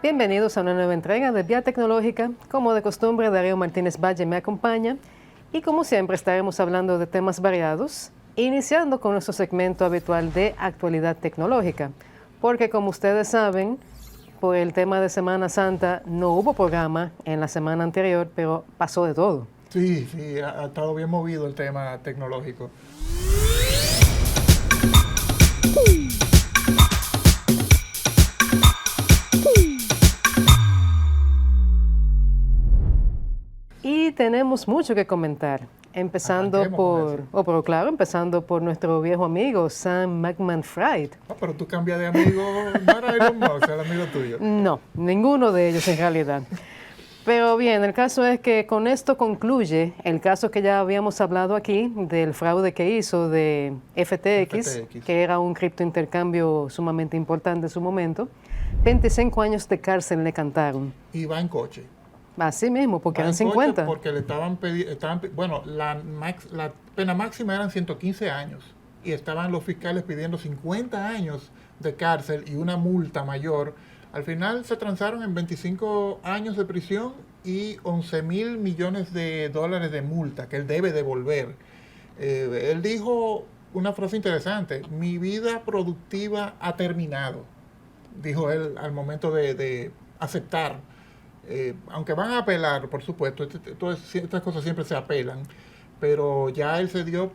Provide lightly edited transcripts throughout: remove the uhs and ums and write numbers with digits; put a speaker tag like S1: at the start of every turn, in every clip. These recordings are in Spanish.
S1: Bienvenidos a una nueva entrega de Vía Tecnológica. Como de costumbre, Darío Martínez Valle me acompaña y como siempre estaremos hablando de temas variados, iniciando con nuestro segmento habitual de actualidad tecnológica, porque como ustedes saben, por el tema de Semana Santa no hubo programa en la semana anterior, pero pasó de todo.
S2: Sí, ha estado bien movido el tema tecnológico.
S1: Y tenemos mucho que comentar, empezando empezando por nuestro viejo amigo Sam Bankman-Fried.
S2: Pero tú cambias de amigo, no era Elon Musk, el amigo tuyo.
S1: No, ninguno de ellos en realidad. Pero bien, el caso es que con esto concluye el caso que ya habíamos hablado aquí del fraude que hizo de FTX, que era un criptointercambio sumamente importante en su momento. 25 años de cárcel le cantaron.
S2: Y va en coche.
S1: Así mismo, porque eran 50.
S2: Porque le estaban bueno, la pena máxima eran 115 años y estaban los fiscales pidiendo 50 años de cárcel y una multa mayor. Al final se transaron en 25 años de prisión y 11.000 millones de dólares de multa que él debe devolver. Él dijo una frase interesante: mi vida productiva ha terminado, dijo él al momento de aceptar. Aunque van a apelar, por supuesto, estas cosas siempre se apelan, pero ya él se dio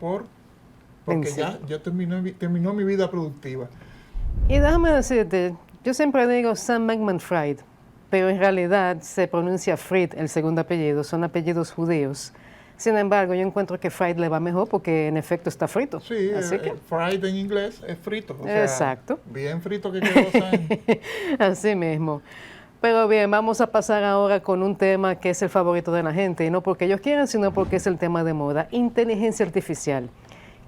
S2: porque ya terminó mi vida productiva.
S1: Y déjame decirte, yo siempre digo Sam Bankman-Fried, pero en realidad se pronuncia Fried, el segundo apellido, son apellidos judíos. Sin embargo, yo encuentro que Fried le va mejor porque en efecto está frito.
S2: Sí, fried en inglés es frito. O sea,
S1: exacto.
S2: Bien frito que quedó Sam.
S1: Así mismo. Pero bien, vamos a pasar ahora con un tema que es el favorito de la gente, y no porque ellos quieran, sino porque es el tema de moda, inteligencia artificial.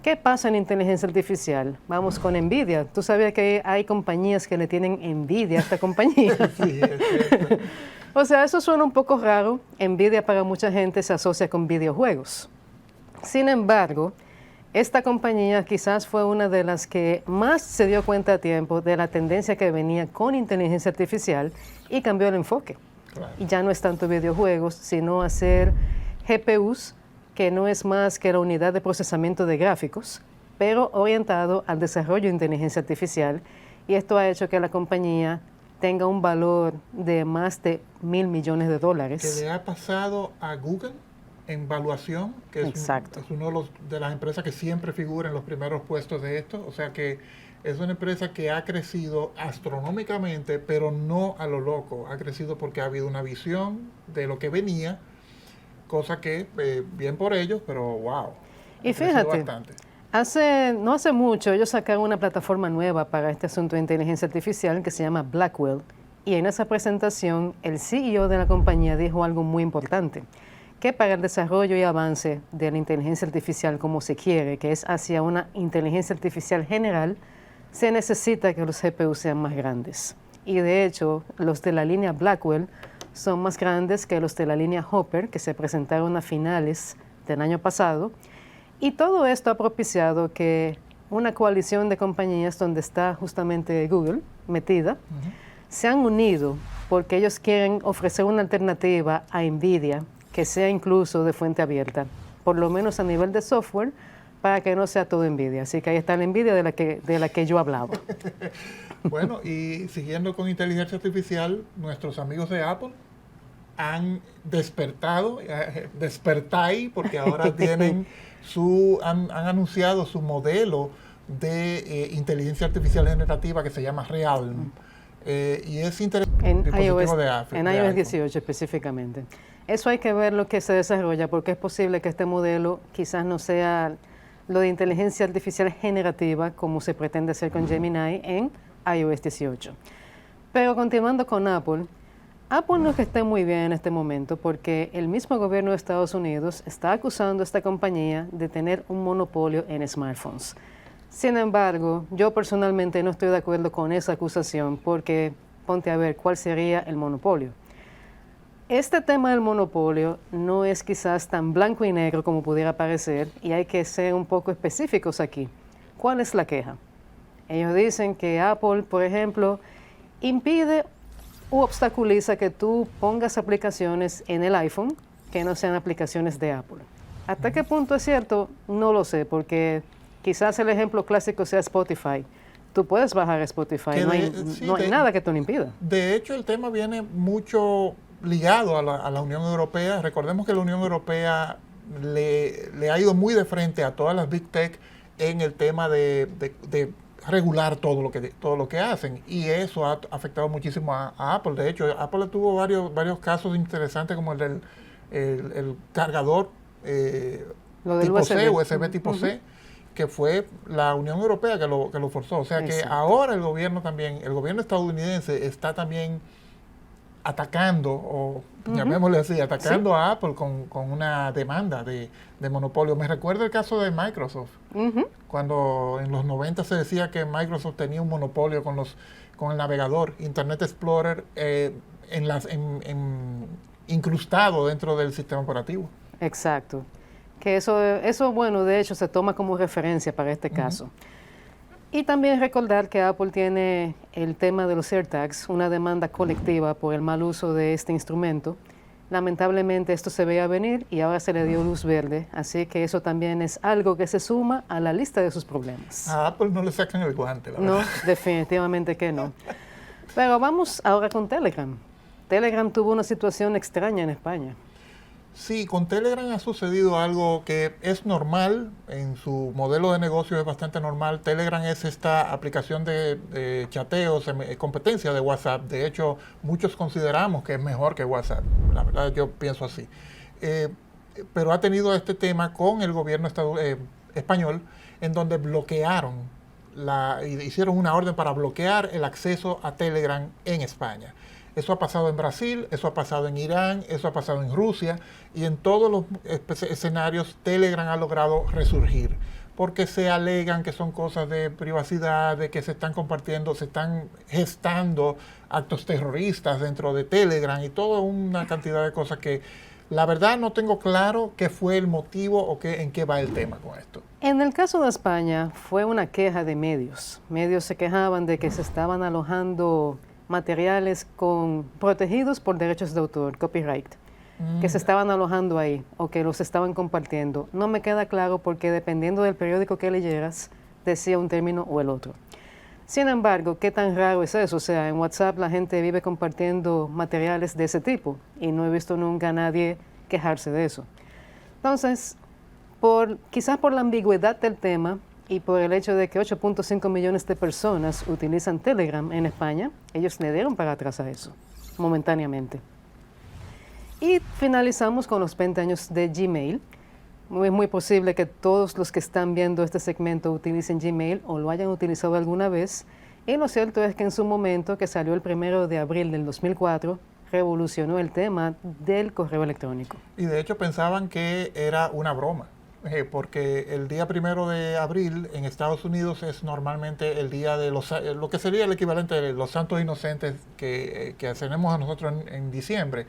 S1: ¿Qué pasa en inteligencia artificial? Vamos con NVIDIA. ¿Tú sabías que hay compañías que le tienen envidia a esta compañía?
S2: Sí, es cierto.
S1: O sea, eso suena un poco raro. NVIDIA para mucha gente se asocia con videojuegos. Sin embargo, esta compañía quizás fue una de las que más se dio cuenta a tiempo de la tendencia que venía con inteligencia artificial y cambió el enfoque.
S2: Claro.
S1: Y ya no es tanto videojuegos, sino hacer GPUs, que no es más que la unidad de procesamiento de gráficos, pero orientado al desarrollo de inteligencia artificial. Y esto ha hecho que la compañía tenga un valor de más de $1.000 millones.
S2: Que le ha pasado a Google en valuación, que es uno de las empresas que siempre figura en los primeros puestos de esto. O sea que es una empresa que ha crecido astronómicamente, pero no a lo loco. Ha crecido porque ha habido una visión de lo que venía, cosa que bien por ellos, pero wow.
S1: Y fíjate, no hace mucho ellos sacaron una plataforma nueva para este asunto de inteligencia artificial que se llama Blackwell. Y en esa presentación el CEO de la compañía dijo algo muy importante, que para el desarrollo y avance de la inteligencia artificial como se quiere, que es hacia una inteligencia artificial general, se necesita que los GPU sean más grandes. Y de hecho, los de la línea Blackwell son más grandes que los de la línea Hopper, que se presentaron a finales del año pasado. Y todo esto ha propiciado que una coalición de compañías donde está justamente Google metida, se han unido porque ellos quieren ofrecer una alternativa a NVIDIA que sea incluso de fuente abierta, por lo menos a nivel de software, para que no sea todo NVIDIA. Así que ahí está la NVIDIA de la que yo hablaba.
S2: Bueno, y siguiendo con inteligencia artificial, nuestros amigos de Apple han despertado, despertáis, porque ahora han anunciado su modelo de inteligencia artificial generativa que se llama Realm. Y es interesante.
S1: En iOS 18 específicamente. Eso hay que ver lo que se desarrolla, porque es posible que este modelo quizás no sea lo de inteligencia artificial generativa como se pretende hacer con Gemini en iOS 18. Pero continuando con Apple no es que esté muy bien en este momento, porque el mismo gobierno de Estados Unidos está acusando a esta compañía de tener un monopolio en smartphones. Sin embargo, yo personalmente no estoy de acuerdo con esa acusación, porque ponte a ver cuál sería el monopolio. Este tema del monopolio no es quizás tan blanco y negro como pudiera parecer, y hay que ser un poco específicos aquí. ¿Cuál es la queja? Ellos dicen que Apple, por ejemplo, impide u obstaculiza que tú pongas aplicaciones en el iPhone que no sean aplicaciones de Apple. ¿Hasta qué punto es cierto? No lo sé, porque quizás el ejemplo clásico sea Spotify. Tú puedes bajar Spotify, no hay nada que te lo impida.
S2: De hecho, el tema viene mucho ligado a la Unión Europea. Recordemos que la Unión Europea le ha ido muy de frente a todas las Big Tech en el tema de regular todo lo que hacen, y eso ha afectado muchísimo a Apple. De hecho, Apple tuvo varios casos interesantes, como el cargador tipo C, USB tipo C, que fue la Unión Europea que lo forzó. O sea que ahora el gobierno estadounidense está también atacando, o llamémosle así, atacando a Apple con una demanda de monopolio. Me recuerda el caso de Microsoft, cuando en los 90 se decía que Microsoft tenía un monopolio con el navegador Internet Explorer incrustado dentro del sistema operativo.
S1: Exacto. Que eso, bueno, de hecho se toma como referencia para este caso. Y también recordar que Apple tiene el tema de los AirTags, una demanda colectiva por el mal uso de este instrumento. Lamentablemente esto se veía venir y ahora se le dio luz verde, así que eso también es algo que se suma a la lista de sus problemas.
S2: A Apple no le sacan el guante, la verdad.
S1: No, definitivamente que no. Pero vamos ahora con Telegram. Telegram tuvo una situación extraña en España.
S2: Sí, con Telegram ha sucedido algo que es normal, en su modelo de negocio es bastante normal. Telegram es esta aplicación de chateo, competencia de WhatsApp. De hecho, muchos consideramos que es mejor que WhatsApp. La verdad, yo pienso así. Pero ha tenido este tema con el gobierno español, en donde bloquearon, hicieron una orden para bloquear el acceso a Telegram en España. Eso ha pasado en Brasil, eso ha pasado en Irán, eso ha pasado en Rusia, y en todos los escenarios Telegram ha logrado resurgir, porque se alegan que son cosas de privacidad, de que se están compartiendo, se están gestando actos terroristas dentro de Telegram y toda una cantidad de cosas que la verdad no tengo claro qué fue el motivo o en qué va el tema con esto.
S1: En el caso de España fue una queja de medios. Medios se quejaban de que se estaban alojando materiales protegidos por derechos de autor, copyright, que se estaban alojando ahí o que los estaban compartiendo. No me queda claro porque dependiendo del periódico que leyeras, decía un término o el otro. Sin embargo, ¿qué tan raro es eso? O sea, en WhatsApp la gente vive compartiendo materiales de ese tipo y no he visto nunca a nadie quejarse de eso. Entonces, quizás por la ambigüedad del tema, y por el hecho de que 8.5 millones de personas utilizan Telegram en España, ellos le dieron para atrás a eso, momentáneamente. Y finalizamos con los 20 años de Gmail. Es muy posible que todos los que están viendo este segmento utilicen Gmail o lo hayan utilizado alguna vez. Y lo cierto es que en su momento, que salió el 1 de abril del 2004, revolucionó el tema del correo electrónico.
S2: Y de hecho pensaban que era una broma. Porque el día 1 de abril en Estados Unidos es normalmente el día de lo que sería el equivalente de los santos inocentes que hacemos a nosotros en diciembre.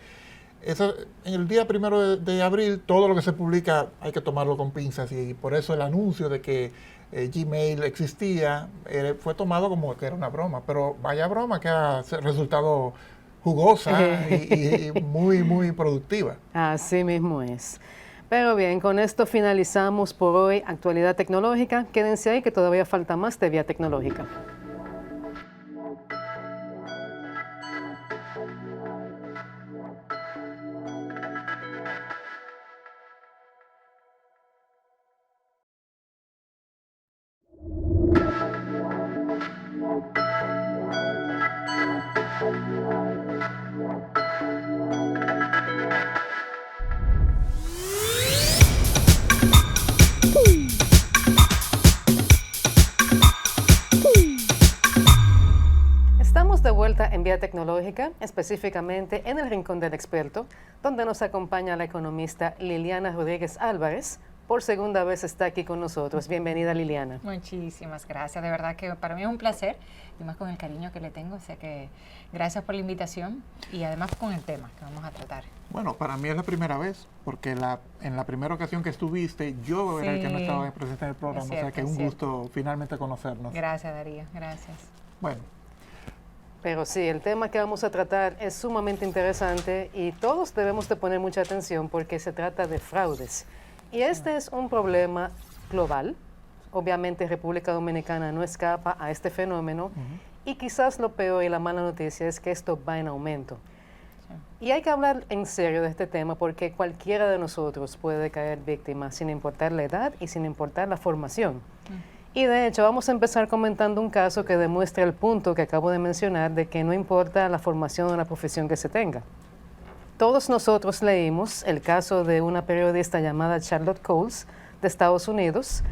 S2: En el día 1 de abril todo lo que se publica hay que tomarlo con pinzas, y por eso el anuncio de que Gmail existía fue tomado como que era una broma, pero vaya broma que ha resultado jugosa y muy, muy productiva.
S1: Así mismo es. Pero bien, con esto finalizamos por hoy Actualidad Tecnológica. Quédense ahí que todavía falta más de Vía Tecnológica. De vuelta en Vía Tecnológica, específicamente en el Rincón del Experto, donde nos acompaña la economista Liliana Rodríguez Álvarez. Por segunda vez está aquí con nosotros. Bienvenida, Liliana.
S3: Muchísimas gracias. De verdad que para mí es un placer, y más con el cariño que le tengo. O sea que gracias por la invitación y además con el tema que vamos a tratar.
S2: Bueno, para mí es la primera vez, porque en la primera ocasión que estuviste, yo era el que no estaba presente en el programa. Cierto, o sea que es un gusto finalmente conocernos.
S3: Gracias, Darío. Gracias.
S2: Bueno.
S1: Pero sí, el tema que vamos a tratar es sumamente interesante y todos debemos de poner mucha atención porque se trata de fraudes. Y este es un problema global. Obviamente República Dominicana no escapa a este fenómeno y quizás lo peor y la mala noticia es que esto va en aumento. Y hay que hablar en serio de este tema porque cualquiera de nosotros puede caer víctima sin importar la edad y sin importar la formación. Y de hecho vamos a empezar comentando un caso que demuestra el punto que acabo de mencionar de que no importa la formación o la profesión que se tenga. Todos nosotros leímos el caso de una periodista llamada Charlotte Coles de Estados Unidos,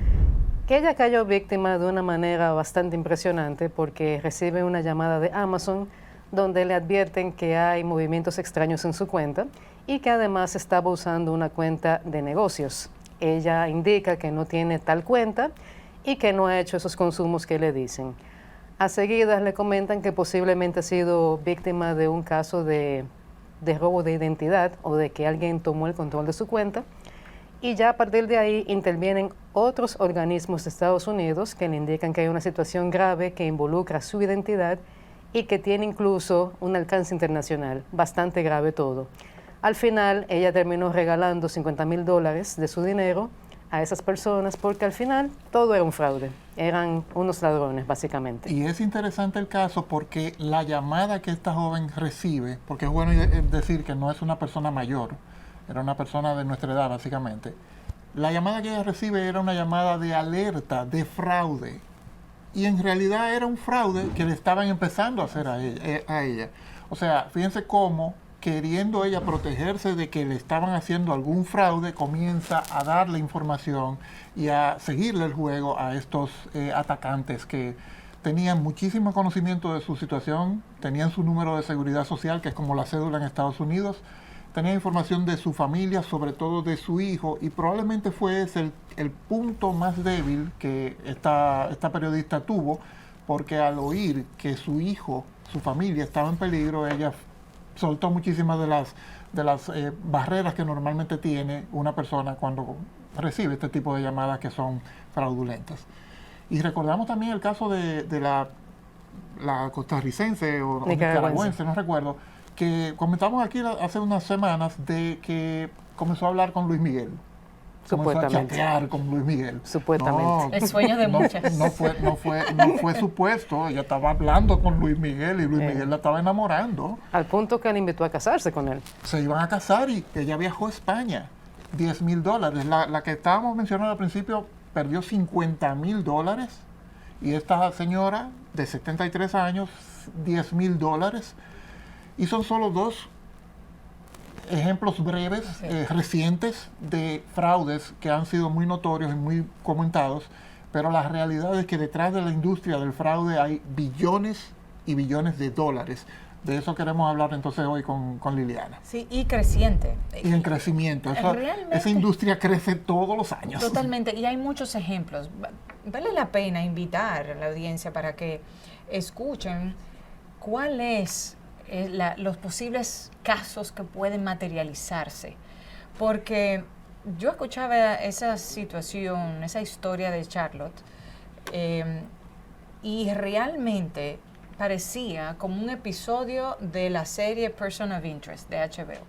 S1: que ella cayó víctima de una manera bastante impresionante porque recibe una llamada de Amazon donde le advierten que hay movimientos extraños en su cuenta y que además estaba usando una cuenta de negocios. Ella indica que no tiene tal cuenta y que no ha hecho esos consumos que le dicen. A seguidas le comentan que posiblemente ha sido víctima de un caso de robo de identidad o de que alguien tomó el control de su cuenta y ya a partir de ahí intervienen otros organismos de Estados Unidos que le indican que hay una situación grave que involucra su identidad y que tiene incluso un alcance internacional, bastante grave todo. Al final ella terminó regalando $50,000 de su dinero a esas personas porque al final todo era un fraude, eran unos ladrones básicamente.
S2: Y es interesante el caso porque la llamada que esta joven recibe, porque es bueno decir que no es una persona mayor, era una persona de nuestra edad básicamente, la llamada que ella recibe era una llamada de alerta, de fraude, y en realidad era un fraude que le estaban empezando a hacer a ella. O sea, fíjense cómo queriendo ella protegerse de que le estaban haciendo algún fraude, comienza a darle información y a seguirle el juego a estos atacantes que tenían muchísimo conocimiento de su situación, tenían su número de seguridad social, que es como la cédula en Estados Unidos, tenían información de su familia, sobre todo de su hijo, y probablemente fue ese el punto más débil que esta periodista tuvo, porque al oír que su hijo, su familia estaba en peligro, ella soltó muchísimas de las barreras que normalmente tiene una persona cuando recibe este tipo de llamadas que son fraudulentas. Y recordamos también el caso de la costarricense o nicaragüense, no recuerdo, que comentamos aquí hace unas semanas de que comenzó a hablar con Luis Miguel. Comenzó a chatear con Luis Miguel.
S1: Supuestamente.
S3: No, el sueño de muchas.
S2: No fue supuesto. Ella estaba hablando con Luis Miguel y Luis Miguel la estaba enamorando.
S1: Al punto que le invitó a casarse con él.
S2: Se iban a casar y ella viajó a España. $10,000. La que estábamos mencionando al principio perdió $50,000. Y esta señora de 73 años, $10,000. Y son solo dos ejemplos breves, recientes, de fraudes que han sido muy notorios y muy comentados, pero la realidad es que detrás de la industria del fraude hay billones y billones de dólares. De eso queremos hablar entonces hoy con Liliana.
S3: Sí, y creciente.
S2: Y en crecimiento. Esa industria crece todos los años.
S3: Totalmente, y hay muchos ejemplos. Vale la pena invitar a la audiencia para que escuchen cuál es los posibles casos que pueden materializarse, porque yo escuchaba esa situación, esa historia de Charlotte, y realmente parecía como un episodio de la serie Person of Interest de HBO,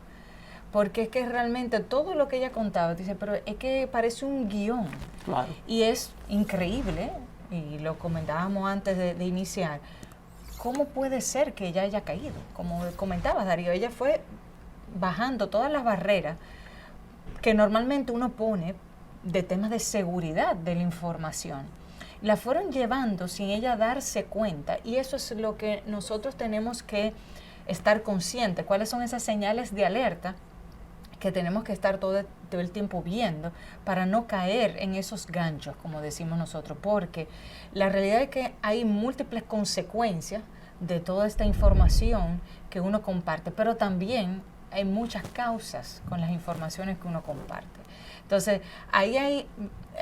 S3: porque es que realmente todo lo que ella contaba, dice, pero es que parece un guión,
S2: claro.
S3: Y es increíble, y lo comentábamos antes de iniciar. ¿Cómo puede ser que ella haya caído? Como comentabas, Darío, ella fue bajando todas las barreras que normalmente uno pone de temas de seguridad de la información. La fueron llevando sin ella darse cuenta, y eso es lo que nosotros tenemos que estar conscientes. ¿Cuáles son esas señales de alerta que tenemos que estar todo el tiempo viendo para no caer en esos ganchos, como decimos nosotros? Porque la realidad es que hay múltiples consecuencias de toda esta información que uno comparte, pero también hay muchas causas con las informaciones que uno comparte. Entonces, ahí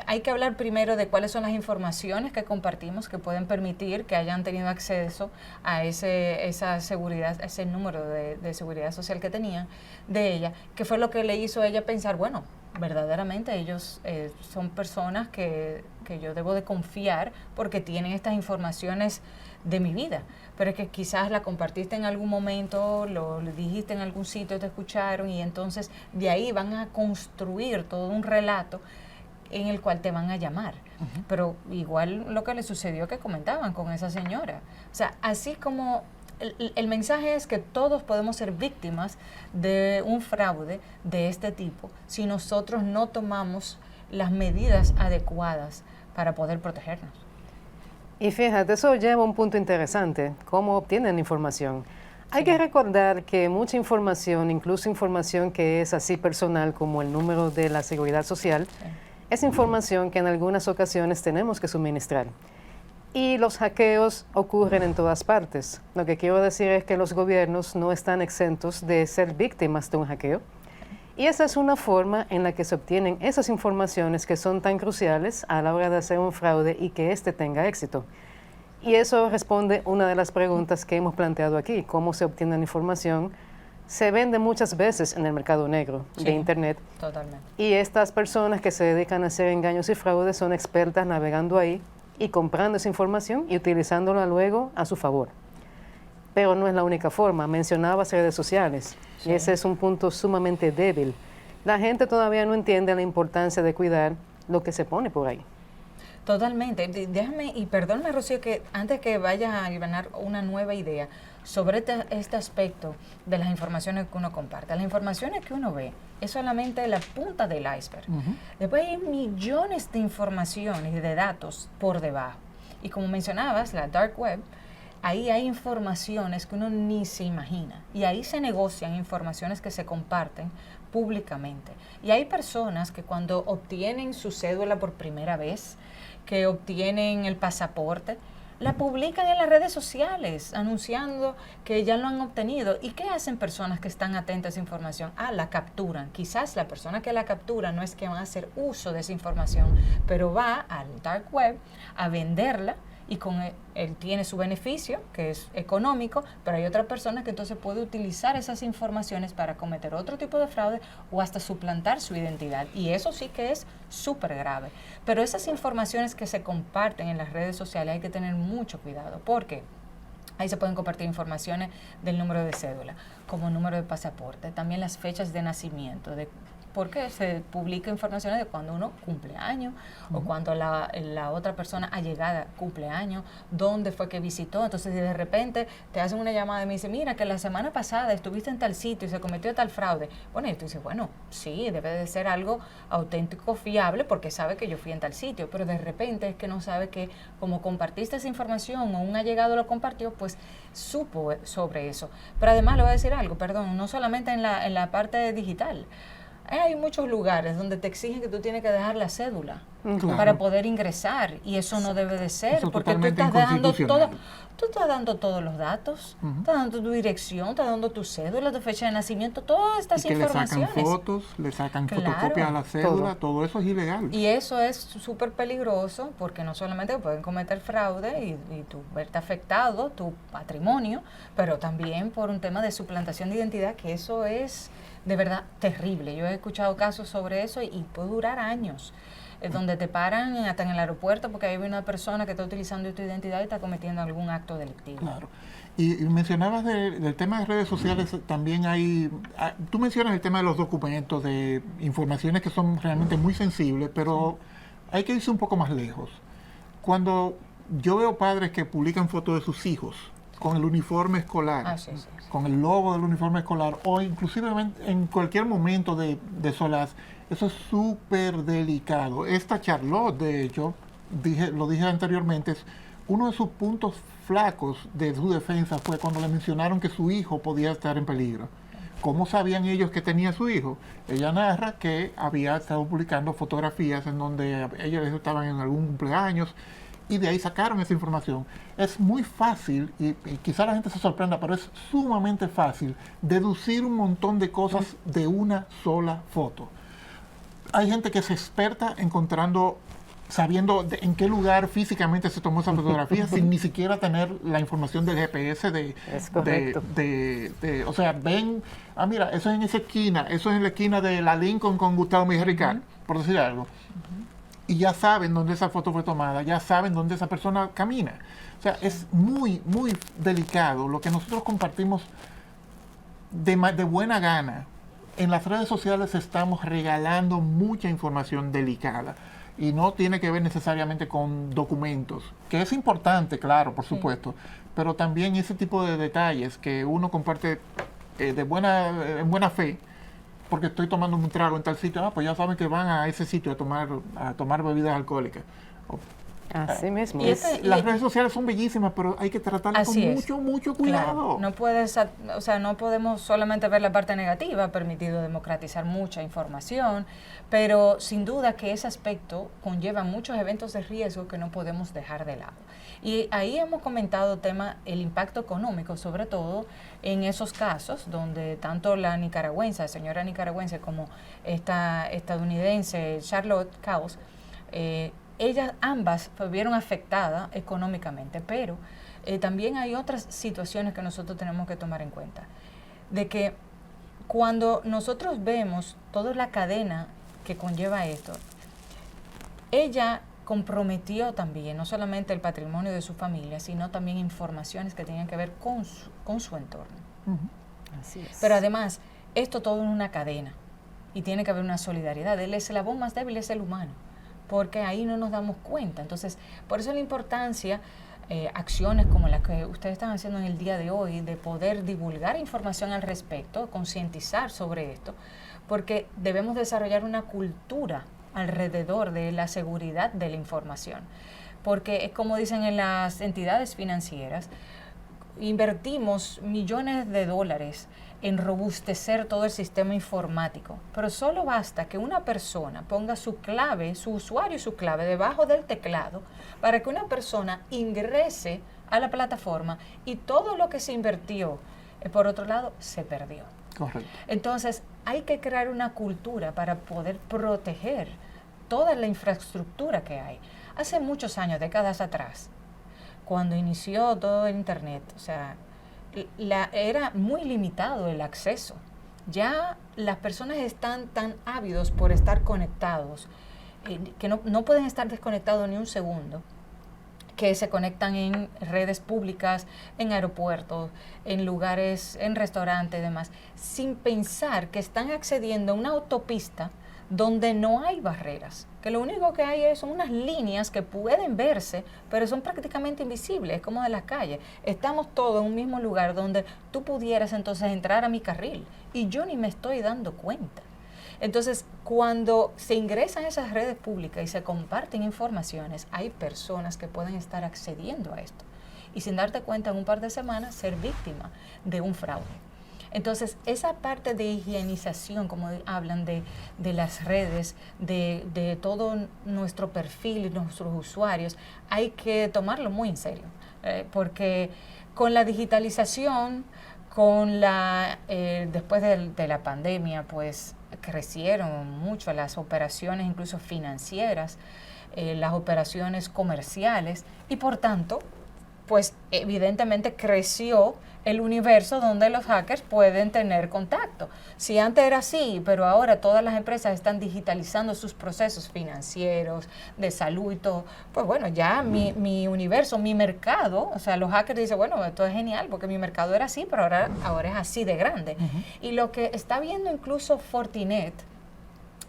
S3: hay que hablar primero de cuáles son las informaciones que compartimos que pueden permitir que hayan tenido acceso a esa seguridad, a ese número de seguridad social que tenían de ella, que fue lo que le hizo a ella pensar, bueno, verdaderamente ellos son personas que yo debo de confiar porque tienen estas informaciones de mi vida, pero es que quizás la compartiste en algún momento, lo dijiste en algún sitio, te escucharon y entonces de ahí van a construir todo un relato en el cual te van a llamar. Pero igual lo que le sucedió que comentaban con esa señora. O sea, así como el mensaje es que todos podemos ser víctimas de un fraude de este tipo si nosotros no tomamos las medidas adecuadas para poder protegernos.
S1: Y fíjate, eso lleva a un punto interesante, cómo obtienen información. Hay que recordar que mucha información, incluso información que es así personal como el número de la Seguridad Social, es información que en algunas ocasiones tenemos que suministrar. Y los hackeos ocurren en todas partes. Lo que quiero decir es que los gobiernos no están exentos de ser víctimas de un hackeo. Y esa es una forma en la que se obtienen esas informaciones que son tan cruciales a la hora de hacer un fraude y que éste tenga éxito. Y eso responde una de las preguntas que hemos planteado aquí, cómo se obtiene la información. Se vende muchas veces en el mercado negro de Internet.
S3: Totalmente.
S1: Y estas personas que se dedican a hacer engaños y fraudes son expertas navegando ahí y comprando esa información y utilizándola luego a su favor. Pero no es la única forma. Mencionabas redes sociales y ese es un punto sumamente débil. La gente todavía no entiende la importancia de cuidar lo que se pone por ahí.
S3: Totalmente. Déjame, y perdóname, Rocío, que antes que vayas a ganar una nueva idea sobre este aspecto de las informaciones que uno comparte. Las informaciones que uno ve es solamente la punta del iceberg. Después hay millones de informaciones y de datos por debajo. Y como mencionabas, la dark web, ahí hay informaciones que uno ni se imagina. Y ahí se negocian informaciones que se comparten públicamente. Y hay personas que cuando obtienen su cédula por primera vez, que obtienen el pasaporte, la publican en las redes sociales, anunciando que ya lo han obtenido. ¿Y qué hacen personas que están atentas a esa información? La capturan. Quizás la persona que la captura no es que va a hacer uso de esa información, pero va al dark web a venderla y con él tiene su beneficio, que es económico, pero hay otra persona que entonces puede utilizar esas informaciones para cometer otro tipo de fraude o hasta suplantar su identidad. Y eso sí que es súper grave. Pero esas informaciones que se comparten en las redes sociales hay que tener mucho cuidado, porque ahí se pueden compartir informaciones del número de cédula, como número de pasaporte, también las fechas de nacimiento, porque se publica informaciones de cuando uno cumple años o cuando la otra persona allegada cumple años, dónde fue que visitó. Entonces, de repente te hacen una llamada y me dicen, mira, que la semana pasada estuviste en tal sitio y se cometió tal fraude. Bueno, y tú dices, bueno, sí, debe de ser algo auténtico, fiable, porque sabe que yo fui en tal sitio. Pero de repente es que no sabe que como compartiste esa información o un allegado lo compartió, pues supo sobre eso. Pero además le voy a decir algo, perdón, no solamente en la parte digital. Hay muchos lugares donde te exigen que tú tienes que dejar la cédula para poder ingresar y eso no debe de ser,
S2: eso
S3: porque tú estás dando todos los datos, estás dando tu dirección, estás dando tu cédula, tu fecha de nacimiento, todas estas informaciones.
S2: Le sacan fotos, le sacan fotocopias a la cédula, todo eso es ilegal.
S3: Y eso es súper peligroso porque no solamente pueden cometer fraude y tú verte afectado, tu patrimonio, pero también por un tema de suplantación de identidad, que eso es de verdad terrible. Yo he escuchado casos sobre eso y puede durar años, donde te paran hasta en el aeropuerto porque hay una persona que está utilizando tu identidad y está cometiendo algún acto delictivo.
S2: Claro. Y mencionabas del tema de redes sociales, también tú mencionas el tema de los documentos, de informaciones que son realmente muy sensibles, pero hay que irse un poco más lejos. Cuando yo veo padres que publican fotos de sus hijos con el uniforme escolar, con el logo del uniforme escolar, o inclusive en cualquier momento de Solaz, eso es súper delicado. Esta Charlotte, de hecho, lo dije anteriormente, uno de sus puntos flacos de su defensa fue cuando le mencionaron que su hijo podía estar en peligro. ¿Cómo sabían ellos que tenía su hijo? Ella narra que había estado publicando fotografías en donde ellos estaban en algún cumpleaños, y de ahí sacaron esa información. Es muy fácil, y quizá la gente se sorprenda, pero es sumamente fácil deducir un montón de cosas de una sola foto. Hay gente que es experta sabiendo en qué lugar físicamente se tomó esa fotografía sin ni siquiera tener la información del GPS o sea, ven, mira, eso es en esa esquina, eso es en la esquina de la Lincoln con Gustavo Mejía Ricard, por decir algo. y ya saben dónde esa foto fue tomada, ya saben dónde esa persona camina. O sea, es muy, muy delicado lo que nosotros compartimos de buena gana. En las redes sociales estamos regalando mucha información delicada y no tiene que ver necesariamente con documentos, que es importante, claro, por supuesto, pero también ese tipo de detalles que uno comparte en buena fe, porque estoy tomando un trago en tal sitio, pues ya saben que van a ese sitio a tomar bebidas alcohólicas.
S1: Así mismo.
S2: Las redes sociales son bellísimas, pero hay que tratarlas con mucho cuidado.
S3: Claro. No podemos solamente ver la parte negativa, ha permitido democratizar mucha información, pero sin duda que ese aspecto conlleva muchos eventos de riesgo que no podemos dejar de lado. Y ahí hemos comentado el impacto económico, sobre todo en esos casos donde tanto la señora nicaragüense, como esta estadounidense Charlotte Caus, ellas ambas vieron afectadas económicamente, pero también hay otras situaciones que nosotros tenemos que tomar en cuenta. De que cuando nosotros vemos toda la cadena que conlleva esto, ella comprometió también no solamente el patrimonio de su familia, sino también informaciones que tenían que ver con su entorno.
S1: Así es.
S3: Pero además, esto todo en una cadena y tiene que haber una solidaridad. El eslabón más débil es el humano, porque ahí no nos damos cuenta. Entonces, por eso la importancia, acciones como las que ustedes están haciendo en el día de hoy, de poder divulgar información al respecto, concientizar sobre esto, porque debemos desarrollar una cultura alrededor de la seguridad de la información. Porque es como dicen en las entidades financieras, invertimos millones de dólares en robustecer todo el sistema informático, pero solo basta que una persona ponga su clave, su usuario y su clave debajo del teclado para que una persona ingrese a la plataforma y todo lo que se invirtió, por otro lado, se perdió.
S2: Correcto.
S3: Entonces, hay que crear una cultura para poder proteger toda la infraestructura que hay. Hace muchos años, décadas atrás, cuando inició todo el Internet, o sea, era muy limitado el acceso. Ya las personas están tan ávidos por estar conectados, que no pueden estar desconectados ni un segundo, que se conectan en redes públicas, en aeropuertos, en lugares, en restaurantes y demás, sin pensar que están accediendo a una autopista donde no hay barreras, que lo único que hay son unas líneas que pueden verse, pero son prácticamente invisibles, es como de las calles. Estamos todos en un mismo lugar donde tú pudieras entonces entrar a mi carril y yo ni me estoy dando cuenta. Entonces, cuando se ingresan a esas redes públicas y se comparten informaciones, hay personas que pueden estar accediendo a esto y sin darte cuenta en un par de semanas ser víctima de un fraude. Entonces, esa parte de higienización, como hablan de las redes, de todo nuestro perfil y nuestros usuarios, hay que tomarlo muy en serio, porque con la digitalización, después de la pandemia, pues crecieron mucho las operaciones incluso financieras, las operaciones comerciales y por tanto, pues evidentemente creció el universo donde los hackers pueden tener contacto. Si antes era así, pero ahora todas las empresas están digitalizando sus procesos financieros, de salud y todo, pues bueno, ya mi universo, mi mercado, o sea, los hackers dicen, bueno, esto es genial porque mi mercado era así, pero ahora es así de grande. Y lo que está viendo incluso Fortinet,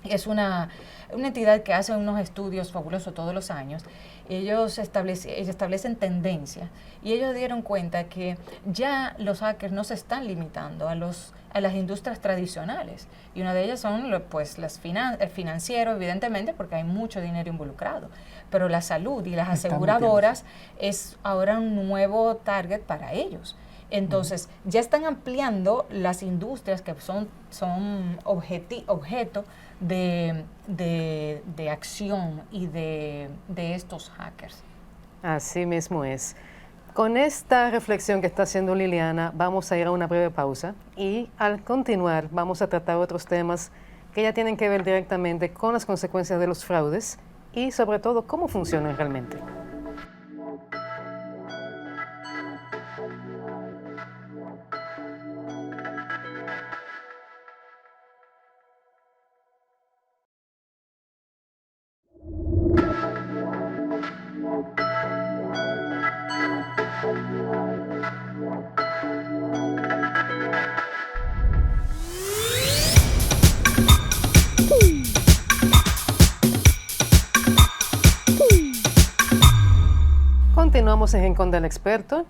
S3: es una entidad que hace unos estudios fabulosos todos los años. Ellos establecen tendencias y ellos dieron cuenta que ya los hackers no se están limitando a las industrias tradicionales, y una de ellas son pues el financiero, evidentemente, porque hay mucho dinero involucrado, pero la salud y las aseguradoras es ahora un nuevo target para ellos. Entonces, ya están ampliando las industrias que son objeto de acción y de estos hackers.
S1: Así mismo es. Con esta reflexión que está haciendo Liliana, vamos a ir a una breve pausa y al continuar vamos a tratar otros temas que ya tienen que ver directamente con las consecuencias de los fraudes y sobre todo cómo funcionan realmente. continuamos en Rincón del Experto.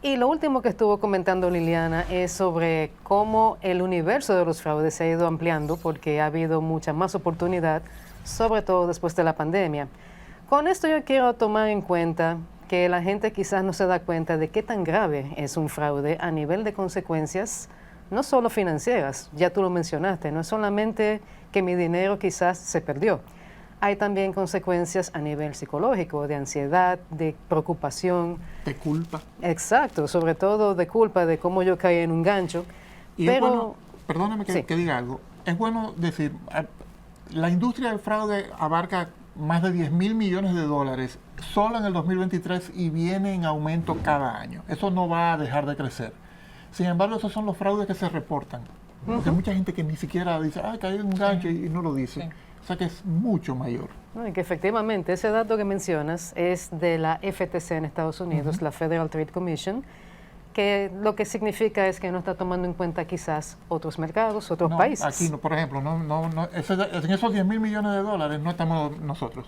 S1: Y lo último que estuvo comentando Liliana es sobre cómo el universo de los fraudes se ha ido ampliando porque ha habido mucha más oportunidad, sobre todo después de la pandemia. Con esto yo quiero tomar en cuenta que la gente quizás no se da cuenta de qué tan grave es un fraude a nivel de consecuencias, no solo financieras, ya tú lo mencionaste, no es solamente que mi dinero quizás se perdió. Hay también consecuencias a nivel psicológico, de ansiedad, de preocupación.
S2: De culpa.
S1: Exacto, sobre todo de culpa, de cómo yo caí en un gancho.
S2: Y
S1: pero,
S2: es bueno, perdóname
S1: sí.
S2: que diga algo, es bueno decir, la industria del fraude abarca más de 10.000 millones de dólares solo en el 2023 y viene en aumento cada año. Eso no va a dejar de crecer. Sin embargo, esos son los fraudes que se reportan. Porque hay mucha gente que ni siquiera dice, caí en un gancho y no lo dice.
S3: Sí.
S2: O sea que es mucho mayor.
S1: No, y que efectivamente ese dato que mencionas es de la FTC en Estados Unidos, la Federal Trade Commission, que lo que significa es que no está tomando en cuenta quizás otros mercados, otros países.
S2: Aquí, por ejemplo, en esos 10.000 millones de dólares no estamos nosotros.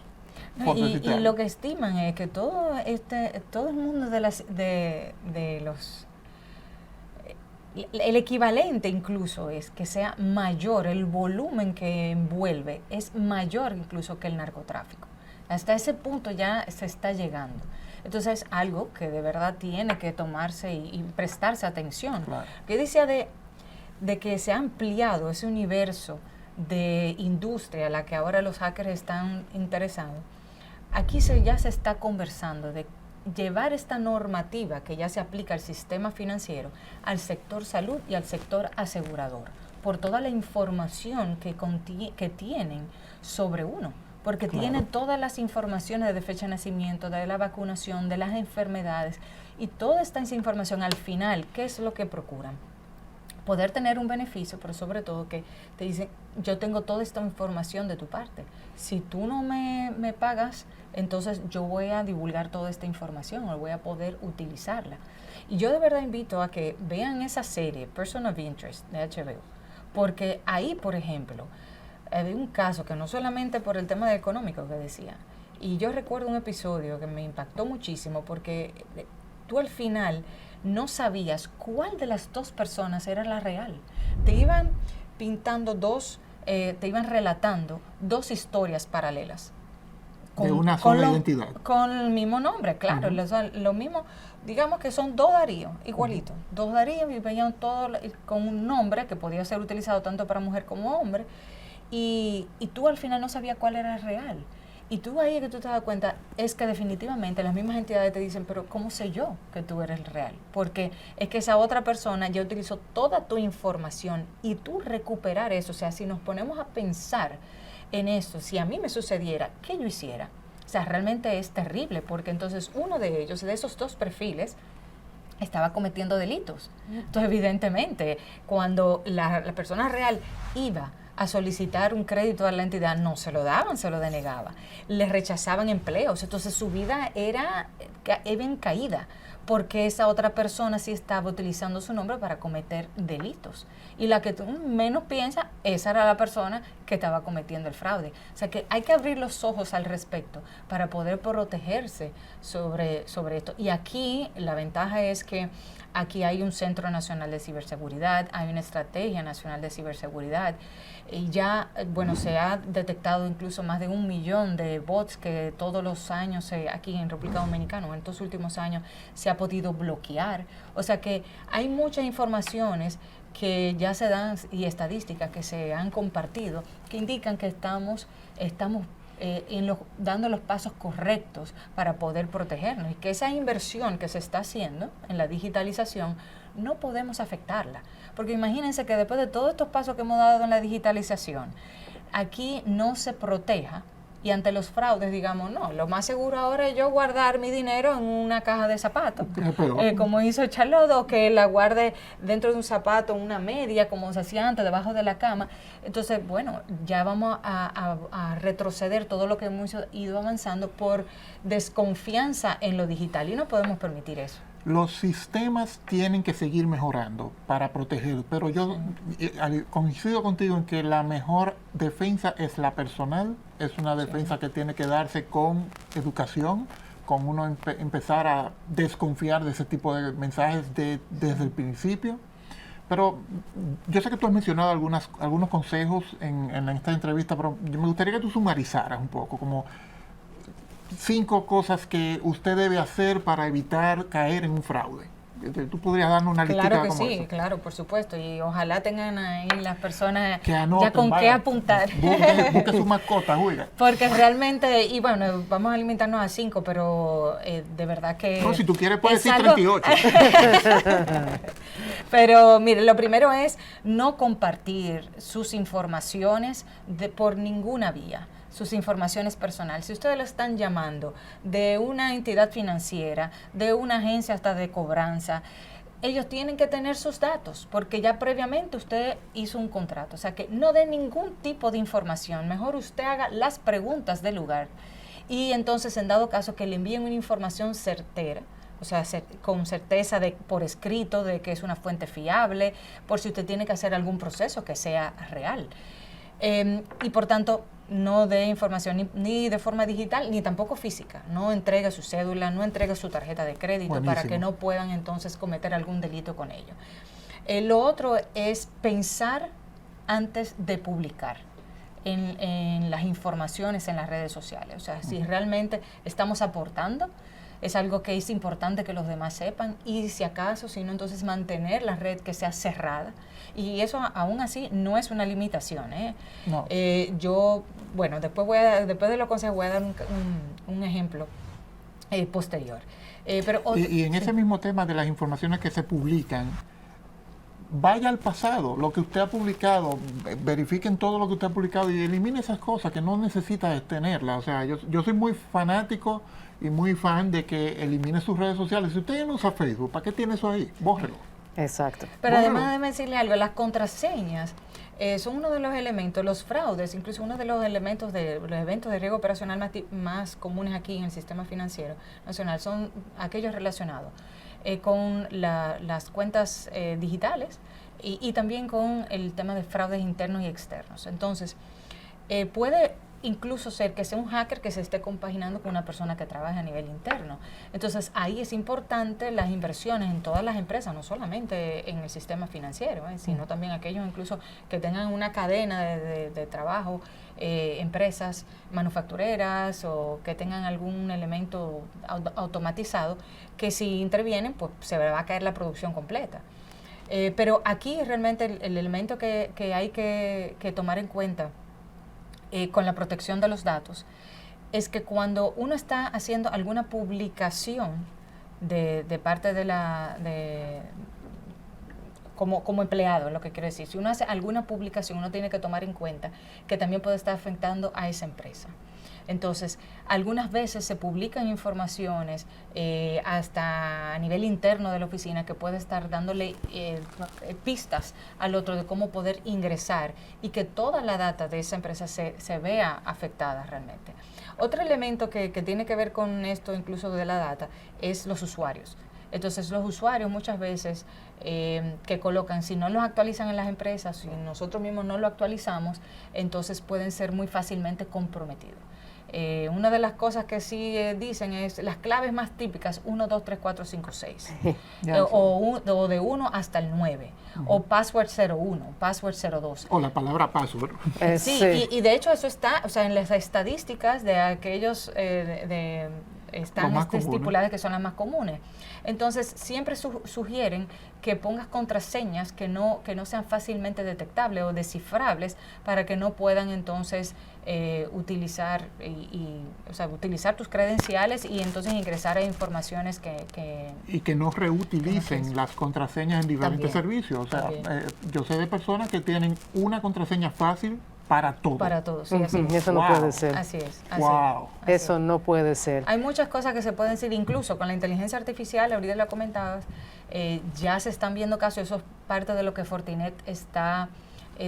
S3: Y lo que estiman es que todo el mundo de los el equivalente incluso es que sea mayor, el volumen que envuelve es mayor incluso que el narcotráfico. Hasta ese punto ya se está llegando. Entonces es algo que de verdad tiene que tomarse y prestarse atención.
S2: Claro.
S3: Yo decía de que se ha ampliado ese universo de industria a la que ahora los hackers están interesados. Aquí ya se está conversando de llevar esta normativa que ya se aplica al sistema financiero, al sector salud y al sector asegurador, por toda la información que tienen sobre uno, porque tienen todas las informaciones de fecha de nacimiento, de la vacunación, de las enfermedades, y toda esta información al final, ¿qué es lo que procuran? Poder tener un beneficio, pero sobre todo que te dicen, yo tengo toda esta información de tu parte. Si tú no me pagas, entonces yo voy a divulgar toda esta información o voy a poder utilizarla. Y yo de verdad invito a que vean esa serie, Person of Interest, de HBO, porque ahí, por ejemplo, hay un caso que no solamente por el tema económico que decía, y yo recuerdo un episodio que me impactó muchísimo porque tú al final no sabías cuál de las dos personas era la real. Te iban pintando te iban relatando dos historias paralelas.
S2: De una sola identidad.
S3: Con el mismo nombre, claro. Lo mismo, digamos que son dos Darío, igualitos. Dos Darío y veían todo con un nombre que podía ser utilizado tanto para mujer como hombre. Y tú al final no sabías cuál era el real. Y tú ahí que tú te das cuenta es que definitivamente las mismas entidades te dicen, pero ¿cómo sé yo que tú eres el real? Porque es que esa otra persona ya utilizó toda tu información y tú recuperar eso, o sea, si nos ponemos a pensar en eso, si a mí me sucediera, ¿qué yo hiciera? O sea, realmente es terrible porque entonces uno de ellos, de esos dos perfiles, estaba cometiendo delitos. Entonces, evidentemente, cuando la persona real iba a solicitar un crédito a la entidad, no se lo daban, se lo denegaban. Le rechazaban empleos. Entonces su vida era en caída, porque esa otra persona sí estaba utilizando su nombre para cometer delitos. Y la que tú menos piensas, esa era la persona que estaba cometiendo el fraude. O sea que hay que abrir los ojos al respecto para poder protegerse sobre esto. Y aquí la ventaja es que aquí hay un Centro Nacional de Ciberseguridad, hay una Estrategia Nacional de Ciberseguridad, y ya, bueno, se ha detectado incluso más de 1 millón de bots que todos los años aquí en República Dominicana, en estos últimos años, se ha podido bloquear. O sea que hay muchas informaciones que ya se dan y estadísticas que se han compartido que indican que estamos dando los pasos correctos para poder protegernos y que esa inversión que se está haciendo en la digitalización no podemos afectarla. Porque imagínense que después de todos estos pasos que hemos dado en la digitalización, aquí no se proteja y ante los fraudes digamos, no, lo más seguro ahora es yo guardar mi dinero en una caja de zapatos, como hizo Charlotte, o que la guarde dentro de un zapato, una media, como se hacía antes, debajo de la cama. Entonces, bueno, ya vamos a retroceder todo lo que hemos ido avanzando por desconfianza en lo digital y no podemos permitir eso.
S2: Los sistemas tienen que seguir mejorando para proteger, pero yo coincido contigo en que la mejor defensa es la personal, es una defensa que tiene que darse con educación, con uno empezar a desconfiar de ese tipo de mensajes desde el principio. Pero yo sé que tú has mencionado algunos consejos en esta entrevista, pero me gustaría que tú sumarizaras un poco, como 5 cosas que usted debe hacer para evitar caer en un fraude. Tú podrías darnos una listita
S3: Claro que
S2: como
S3: sí,
S2: esa.
S3: claro, por supuesto. Y ojalá tengan ahí las personas
S2: Que anoten,
S3: ya con
S2: vaya,
S3: qué apuntar.
S2: Busque su mascota, oiga.
S3: Porque realmente, y bueno, vamos a limitarnos a 5, pero de verdad que...
S2: No, si tú quieres puedes
S3: es
S2: decir
S3: algo-
S2: 38.
S3: Pero mire, lo primero es no compartir sus informaciones por ninguna vía, sus informaciones personales. Si ustedes lo están llamando de una entidad financiera, de una agencia hasta de cobranza, ellos tienen que tener sus datos, porque ya previamente usted hizo un contrato. O sea que no dé ningún tipo de información. Mejor usted haga las preguntas del lugar. Y entonces, en dado caso, que le envíen una información certera, o sea, con certeza por escrito de que es una fuente fiable, por si usted tiene que hacer algún proceso que sea real. Y por tanto, no dé información ni de forma digital ni tampoco física. No entregue su cédula, no entregue su tarjeta de crédito. Buenísimo. Para que no puedan entonces cometer algún delito con ello. Lo otro es pensar antes de publicar en las informaciones en las redes sociales. O sea, si realmente estamos aportando, es algo que es importante que los demás sepan, y si acaso, si no, entonces mantener la red que sea cerrada. Y eso aún así no es una limitación.
S2: No.
S3: Yo, bueno, después de los consejos voy a dar un ejemplo posterior. Pero
S2: y en ese mismo tema de las informaciones que se publican, vaya al pasado, lo que usted ha publicado, verifiquen todo lo que usted ha publicado y elimine esas cosas que no necesita tenerlas. O sea, yo soy muy fanático y muy fan de que elimine sus redes sociales. Si usted no usa Facebook, ¿para qué tiene eso ahí? Bórrelo.
S1: Exacto.
S3: Pero
S2: Bórrelo.
S3: además, déjeme decirle algo, las contraseñas son uno de los elementos, los fraudes, incluso uno de los elementos de los eventos de riesgo operacional más comunes aquí en el sistema financiero nacional, son aquellos relacionados con las cuentas digitales y también con el tema de fraudes internos y externos. Entonces, puede incluso ser que sea un hacker que se esté compaginando con una persona que trabaja a nivel interno. Entonces, ahí es importante las inversiones en todas las empresas, no solamente en el sistema financiero, sino también aquellos incluso que tengan una cadena de trabajo, empresas manufactureras o que tengan algún elemento automatizado, que si intervienen, pues se va a caer la producción completa. Pero aquí realmente el elemento que hay que tomar en cuenta con la protección de los datos es que cuando uno está haciendo alguna publicación de parte como empleado, es lo que quiero decir, si uno hace alguna publicación, uno tiene que tomar en cuenta que también puede estar afectando a esa empresa. Entonces, algunas veces se publican informaciones hasta a nivel interno de la oficina que puede estar dándole pistas al otro de cómo poder ingresar y que toda la data de esa empresa se vea afectada realmente. Otro elemento que tiene que ver con esto, incluso de la data, es los usuarios. Entonces, los usuarios muchas veces que colocan, si no los actualizan en las empresas, si nosotros mismos no lo actualizamos, entonces pueden ser muy fácilmente comprometidos. Una de las cosas que sí dicen es las claves más típicas, 1, 2, 3, 4, 5, 6, o de 1 hasta el 9, o password 01, password 02.
S2: O la palabra password.
S3: Sí, y de hecho eso está, o sea, en las estadísticas de aquellos están estipuladas que son las más comunes. Entonces, siempre sugieren que pongas contraseñas que no sean fácilmente detectables o descifrables para que no puedan entonces utilizar utilizar tus credenciales y entonces ingresar a informaciones
S2: y que no reutilicen las contraseñas en diferentes servicios. O sea, yo sé de personas que tienen una contraseña fácil para todo.
S3: Para todo, sí, así es.
S1: Eso no puede ser.
S3: Así es.
S1: Eso no puede ser.
S3: Hay muchas cosas que se pueden decir, incluso con la inteligencia artificial, ahorita lo comentabas, ya se están viendo casos, eso es parte de lo que Fortinet está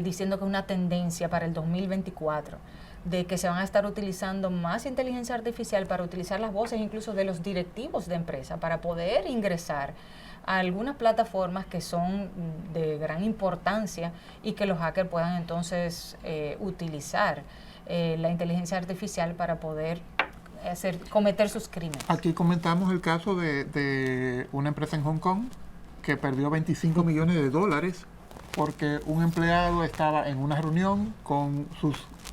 S3: diciendo que es una tendencia para el 2024, de que se van a estar utilizando más inteligencia artificial para utilizar las voces incluso de los directivos de empresa para poder ingresar a algunas plataformas que son de gran importancia y que los hackers puedan entonces utilizar la inteligencia artificial para poder cometer sus crímenes.
S2: Aquí comentamos el caso de una empresa en Hong Kong que perdió 25 millones de dólares porque un empleado estaba en una reunión con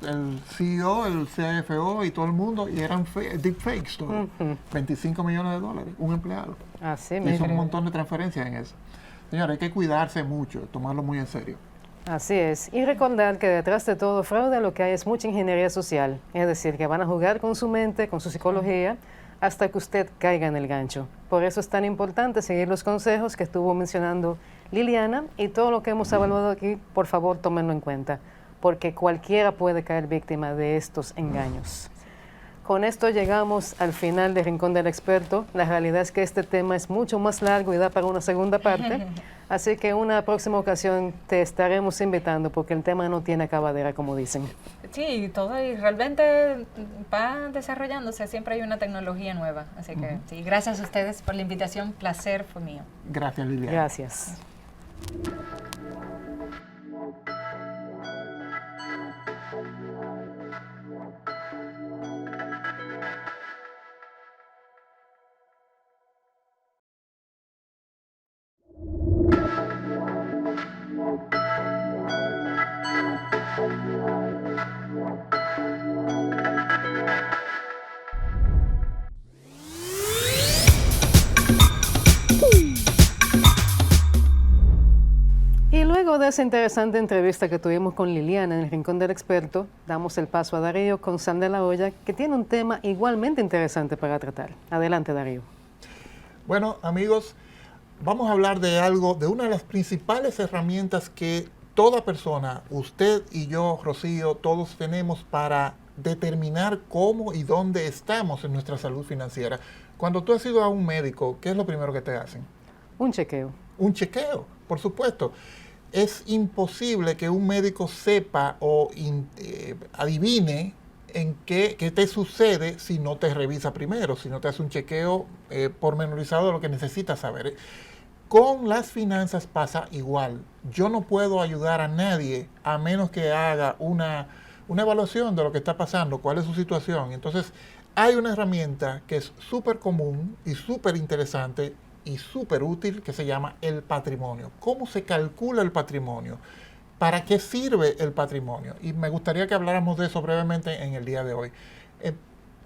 S2: el CEO, el CFO y todo el mundo, y eran deepfakes todo. 25 millones de dólares, un empleado.
S1: Así
S2: Hizo un montón de transferencias en eso. Señora, hay que cuidarse mucho, tomarlo muy en serio.
S1: Así es. Y recordar que detrás de todo fraude lo que hay es mucha ingeniería social. Es decir, que van a jugar con su mente, con su psicología, hasta que usted caiga en el gancho. Por eso es tan importante seguir los consejos que estuvo mencionando Liliana, y todo lo que hemos evaluado aquí, por favor, tómenlo en cuenta, porque cualquiera puede caer víctima de estos engaños. Con esto llegamos al final del Rincón del Experto. La realidad es que este tema es mucho más largo y da para una segunda parte, así que en una próxima ocasión te estaremos invitando, porque el tema no tiene acabadera, como dicen.
S3: Sí, todo y realmente va desarrollándose, siempre hay una tecnología nueva, así que sí, gracias a ustedes por la invitación, placer fue mío.
S2: Gracias, Liliana.
S1: Gracias. Y luego de esa interesante entrevista que tuvimos con Liliana en el Rincón del Experto, damos el paso a Darío con Sal de la Olla, que tiene un tema igualmente interesante para tratar. Adelante, Darío.
S2: Bueno, amigos, vamos a hablar de algo, de una de las principales herramientas que toda persona, usted y yo, Rocío, todos tenemos para determinar cómo y dónde estamos en nuestra salud financiera. Cuando tú has ido a un médico, ¿qué es lo primero que te hacen?
S1: Un chequeo.
S2: Un chequeo, por supuesto. Es imposible que un médico sepa o adivine en qué te sucede si no te revisa primero, si no te hace un chequeo pormenorizado de lo que necesitas saber. Con las finanzas pasa igual. Yo no puedo ayudar a nadie a menos que haga una evaluación de lo que está pasando, cuál es su situación. Entonces, hay una herramienta que es súper común y súper interesante y súper útil, que se llama el patrimonio. ¿Cómo se calcula el patrimonio? ¿Para qué sirve el patrimonio? Y me gustaría que habláramos de eso brevemente en el día de hoy.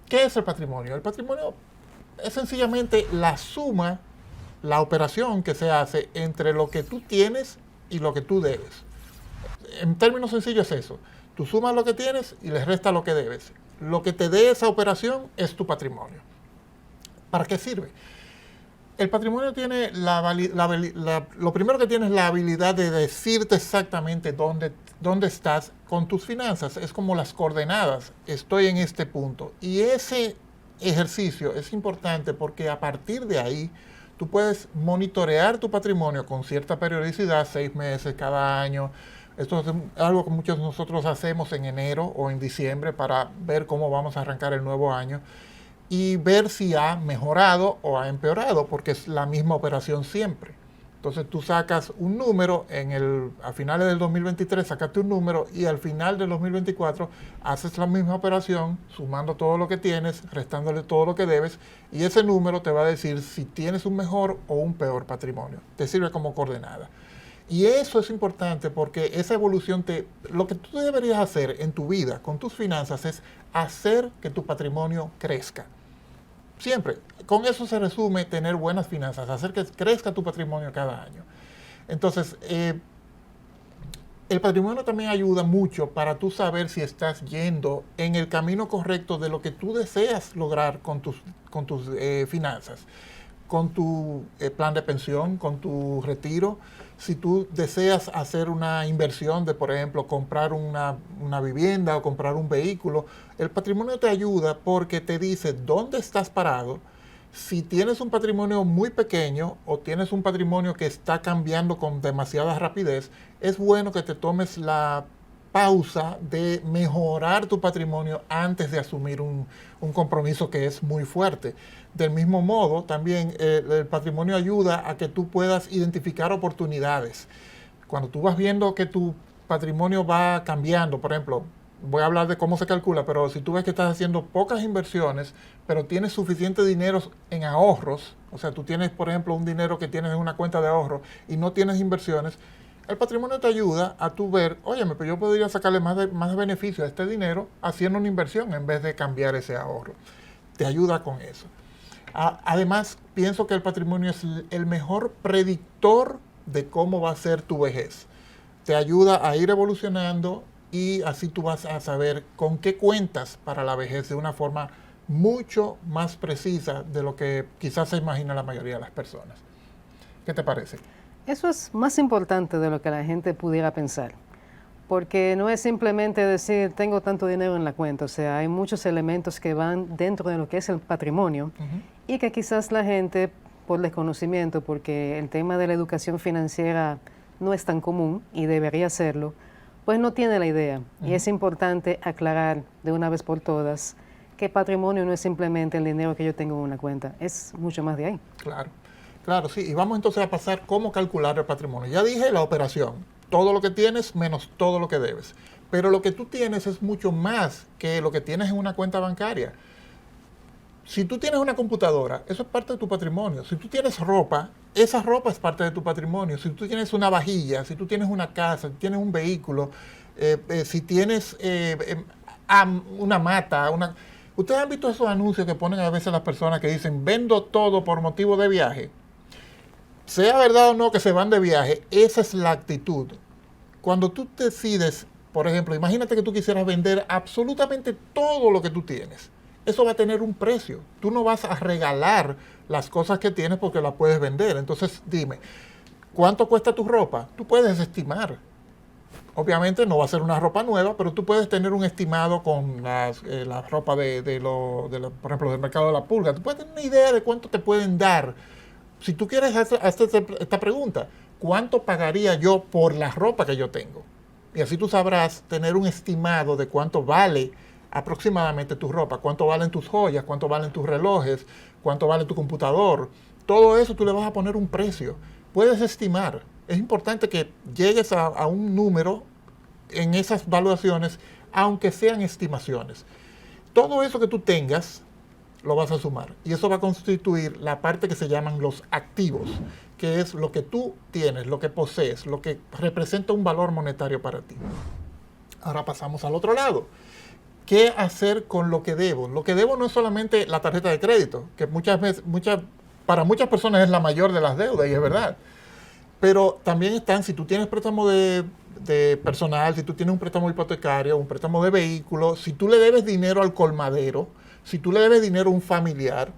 S2: ¿Qué es el patrimonio? El patrimonio es sencillamente la suma, la operación que se hace entre lo que tú tienes y lo que tú debes. En términos sencillos es eso. Tú sumas lo que tienes y le restas lo que debes. Lo que te dé esa operación es tu patrimonio. ¿Para qué sirve? El patrimonio tiene lo primero que tiene es la habilidad de decirte exactamente dónde estás con tus finanzas. Es como las coordenadas. Estoy en este punto. Y ese ejercicio es importante porque a partir de ahí tú puedes monitorear tu patrimonio con cierta periodicidad, 6 meses, cada año. Esto es algo que muchos de nosotros hacemos en enero o en diciembre para ver cómo vamos a arrancar el nuevo año y ver si ha mejorado o ha empeorado, porque es la misma operación siempre. Entonces tú sacas un número, a finales del 2023 sacaste un número y al final del 2024 haces la misma operación, sumando todo lo que tienes, restándole todo lo que debes, y ese número te va a decir si tienes un mejor o un peor patrimonio. Te sirve como coordenada. Y eso es importante porque esa evolución, lo que tú deberías hacer en tu vida con tus finanzas es hacer que tu patrimonio crezca. Siempre. Con eso se resume tener buenas finanzas, hacer que crezca tu patrimonio cada año. Entonces, el patrimonio también ayuda mucho para tú saber si estás yendo en el camino correcto de lo que tú deseas lograr con tus finanzas, con tu plan de pensión, con tu retiro. Si tú deseas hacer una inversión de, por ejemplo, comprar una vivienda o comprar un vehículo, el patrimonio te ayuda porque te dice dónde estás parado. Si tienes un patrimonio muy pequeño o tienes un patrimonio que está cambiando con demasiada rapidez, es bueno que te tomes la pausa de mejorar tu patrimonio antes de asumir un compromiso que es muy fuerte. Del mismo modo, también el patrimonio ayuda a que tú puedas identificar oportunidades. Cuando tú vas viendo que tu patrimonio va cambiando, por ejemplo, voy a hablar de cómo se calcula, pero si tú ves que estás haciendo pocas inversiones, pero tienes suficiente dinero en ahorros, o sea, tú tienes, por ejemplo, un dinero que tienes en una cuenta de ahorro y no tienes inversiones, el patrimonio te ayuda a tú ver, óyeme, pero yo podría sacarle más beneficio a este dinero haciendo una inversión en vez de cambiar ese ahorro. Te ayuda con eso. Además, pienso que el patrimonio es el mejor predictor de cómo va a ser tu vejez. Te ayuda a ir evolucionando y así tú vas a saber con qué cuentas para la vejez de una forma mucho más precisa de lo que quizás se imagina la mayoría de las personas. ¿Qué te parece?
S1: Eso es más importante de lo que la gente pudiera pensar, porque no es simplemente decir tengo tanto dinero en la cuenta, o sea, hay muchos elementos que van dentro de lo que es el patrimonio y que quizás la gente, por desconocimiento, porque el tema de la educación financiera no es tan común y debería serlo, pues no tiene la idea. Y es importante aclarar de una vez por todas que patrimonio no es simplemente el dinero que yo tengo en una cuenta, es mucho más de ahí.
S2: Claro. Claro, sí, y vamos entonces a pasar cómo calcular el patrimonio. Ya dije la operación, todo lo que tienes menos todo lo que debes. Pero lo que tú tienes es mucho más que lo que tienes en una cuenta bancaria. Si tú tienes una computadora, eso es parte de tu patrimonio. Si tú tienes ropa, esa ropa es parte de tu patrimonio. Si tú tienes una vajilla, si tú tienes una casa, si tienes un vehículo, si tienes una mata, ¿Ustedes han visto esos anuncios que ponen a veces las personas que dicen, vendo todo por motivo de viaje? Sea verdad o no que se van de viaje, esa es la actitud. Cuando tú decides, por ejemplo, imagínate que tú quisieras vender absolutamente todo lo que tú tienes. Eso va a tener un precio. Tú no vas a regalar las cosas que tienes porque las puedes vender. Entonces, dime, ¿cuánto cuesta tu ropa? Tú puedes estimar. Obviamente no va a ser una ropa nueva, pero tú puedes tener un estimado con la ropa por ejemplo, del mercado de la pulga. Tú puedes tener una idea de cuánto te pueden dar. Si tú quieres hacer esta pregunta, ¿cuánto pagaría yo por la ropa que yo tengo? Y así tú sabrás tener un estimado de cuánto vale aproximadamente tu ropa, cuánto valen tus joyas, cuánto valen tus relojes, cuánto vale tu computador. Todo eso tú le vas a poner un precio. Puedes estimar. Es importante que llegues a un número en esas valuaciones, aunque sean estimaciones. Todo eso que tú tengas, lo vas a sumar. Y eso va a constituir la parte que se llaman los activos, que es lo que tú tienes, lo que posees, lo que representa un valor monetario para ti. Ahora pasamos al otro lado. ¿Qué hacer con lo que debo? Lo que debo no es solamente la tarjeta de crédito, que para muchas personas es la mayor de las deudas, y es verdad. Pero también están, si tú tienes préstamo de personal, si tú tienes un préstamo hipotecario, un préstamo de vehículo, si tú le debes dinero al colmadero, si tú le debes dinero a un familiar,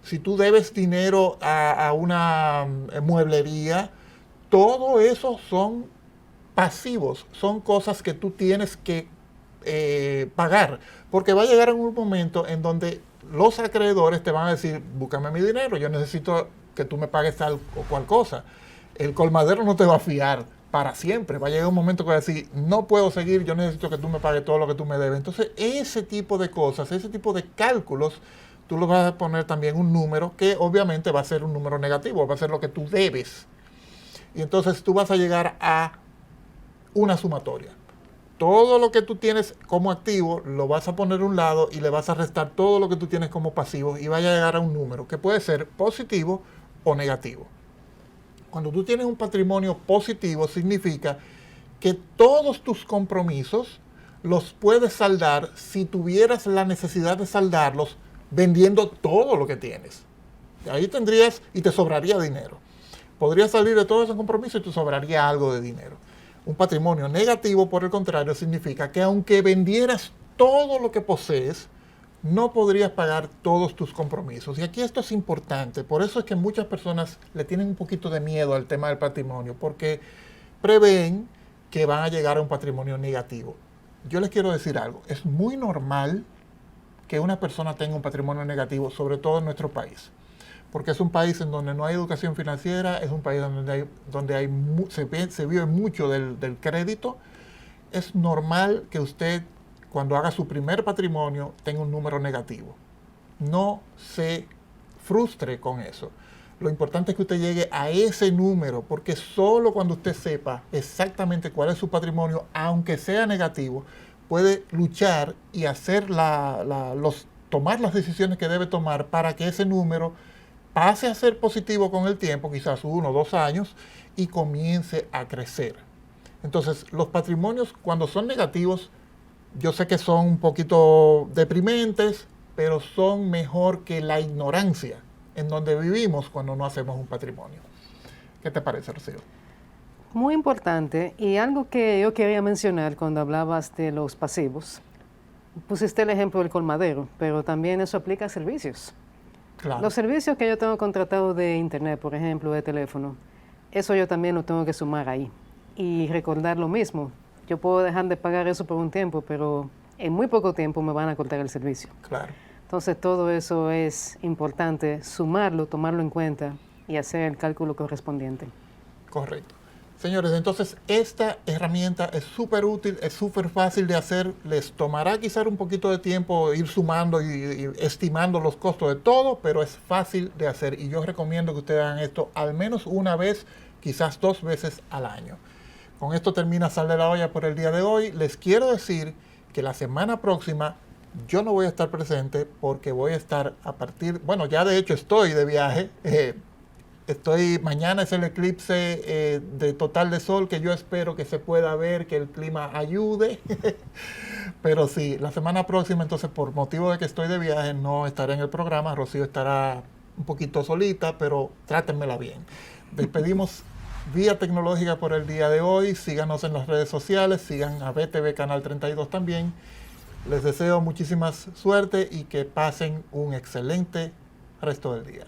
S2: si tú debes dinero a una mueblería, todo eso son pasivos, son cosas que tú tienes que pagar, porque va a llegar en un momento en donde los acreedores te van a decir, búscame mi dinero, yo necesito que tú me pagues tal o cual cosa. El colmadero no te va a fiar para siempre. Va a llegar un momento que va a decir, no puedo seguir, yo necesito que tú me pagues todo lo que tú me debes. Entonces, ese tipo de cosas, ese tipo de cálculos, tú le vas a poner también un número que obviamente va a ser un número negativo, va a ser lo que tú debes. Y entonces tú vas a llegar a una sumatoria. Todo lo que tú tienes como activo lo vas a poner a un lado y le vas a restar todo lo que tú tienes como pasivo y vaya a llegar a un número que puede ser positivo o negativo. Cuando tú tienes un patrimonio positivo, significa que todos tus compromisos los puedes saldar si tuvieras la necesidad de saldarlos vendiendo todo lo que tienes. Ahí tendrías y te sobraría dinero. Podrías salir de todos esos compromisos y te sobraría algo de dinero. Un patrimonio negativo, por el contrario, significa que aunque vendieras todo lo que posees, no podrías pagar todos tus compromisos. Y aquí esto es importante. Por eso es que muchas personas le tienen un poquito de miedo al tema del patrimonio, porque prevén que van a llegar a un patrimonio negativo. Yo les quiero decir algo. Es muy normal que una persona tenga un patrimonio negativo, sobre todo en nuestro país. Porque es un país en donde no hay educación financiera, es un país se vive mucho del crédito. Es normal que usted, cuando haga su primer patrimonio, tenga un número negativo. No se frustre con eso. Lo importante es que usted llegue a ese número, porque solo cuando usted sepa exactamente cuál es su patrimonio, aunque sea negativo, puede luchar y hacer tomar las decisiones que debe tomar para que ese número pase a ser positivo con el tiempo, quizás 1 o 2 años, y comience a crecer. Entonces, los patrimonios, cuando son negativos, yo sé que son un poquito deprimentes, pero son mejor que la ignorancia en donde vivimos cuando no hacemos un patrimonio. ¿Qué te parece, Rocío?
S1: Muy importante, y algo que yo quería mencionar cuando hablabas de los pasivos. Pusiste el ejemplo del colmadero, pero también eso aplica a servicios.
S2: Claro.
S1: Los servicios que yo tengo contratados de internet, por ejemplo, de teléfono, eso yo también lo tengo que sumar ahí. Y recordar lo mismo, yo puedo dejar de pagar eso por un tiempo, pero en muy poco tiempo me van a cortar el servicio.
S2: Claro.
S1: Entonces todo eso es importante, sumarlo, tomarlo en cuenta y hacer el cálculo correspondiente.
S2: Correcto. Señores, entonces esta herramienta es súper útil, es súper fácil de hacer. Les tomará quizás un poquito de tiempo ir sumando y estimando los costos de todo, pero es fácil de hacer. Y yo recomiendo que ustedes hagan esto al menos una vez, quizás 2 veces al año. Con esto termina Sal de la Olla por el día de hoy. Les quiero decir que la semana próxima yo no voy a estar presente porque voy a estar bueno, ya de hecho estoy de viaje. Mañana es el eclipse de total de sol, que yo espero que se pueda ver, que el clima ayude. Pero sí, la semana próxima, entonces, por motivo de que estoy de viaje, no estaré en el programa. Rocío estará un poquito solita, pero trátenmela bien. Despedimos Vía Tecnológica por el día de hoy. Síganos en las redes sociales, sigan a BTV Canal 32 también. Les deseo muchísima suerte y que pasen un excelente resto del día.